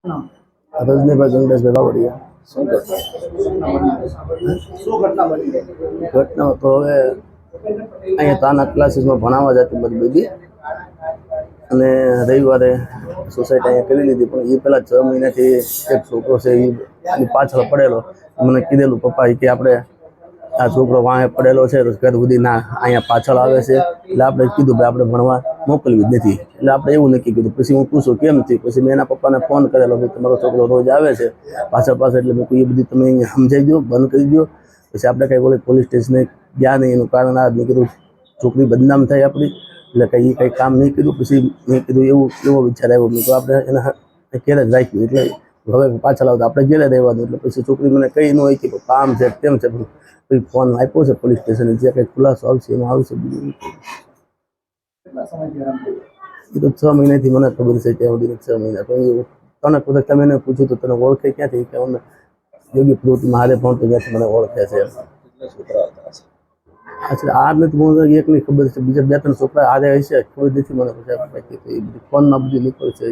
નામ રજનીભાઈ ગંગેશભાઈ બાવળિયા. શું ઘટના બની? ઘટના તો હવે અહીંયા તાના ક્લાસીસમાં ભણાવવા જતી મારી બેબી, અને રવિવારે સોસાયટી અહીંયા કરી લીધી. પણ એ પહેલાં 6 મહિનાથી એક છોકરો છે એ આની પાછળ પડેલો. મને કીધેલું પપ્પા કે આપણે આ છોકરો વાંહે પડેલો છે તો ઘર સુધી ના અહીંયા પાછળ આવે છે, એટલે આપણે કીધું ભાઈ આપણે ભણવા મોકલવી જ નથી. એટલે આપણે એવું નક્કી કીધું. પછી હું પૂછું કેમ થયું, પછી મેં એના પપ્પાને ફોન કરેલો કે તમારો છોકરો રોજ આવે છે પાછળ પાછળ, એટલે મેં એ બધી તમે અહીંયા સમજાઈ દો, બંધ કરી દો. પછી આપણે કંઈ બોલે પોલીસ સ્ટેશને ગયા નહીં. એનું કારણ આ મેં કીધું છોકરી બદનામ થાય આપણી, એટલે કંઈ એ કંઈ કામ નહીં કર્યું. પછી મેં કીધું એવો વિચાર આવ્યો. મેં તો આપણે એના ઘેર જ રાખ્યું, એટલે હવે પાછળ આવતા આપણે ઘેરે રહેવાનું. એટલે પછી છોકરી મને કંઈ ન હોય કે કામ છે તેમ છે, પછી ફોન આપ્યો છે પોલીસ સ્ટેશને, જે કંઈ ખુલાસો આવશે એમાં આવશે. બીજું કેટલા સમયથી હેરાન થયું? એ તો 6 મહિનાથી મને ખબર છે ત્યાં સુધી 6 મહિના. પણ તને પોતે તમે એને પૂછ્યું તો તને ઓળખે ક્યાંથી કે અમને યોગી પ્રવૃત્તિમાં હારે ભણતો ત્યાંથી મને ઓળખે છે. આ નથી હું એકની ખબર છે, બીજા 2-3 છોકરા હારે હશે ખબર નથી મને. પછી બાકી તો એ બધી ફોનમાં બધું નીકળશે.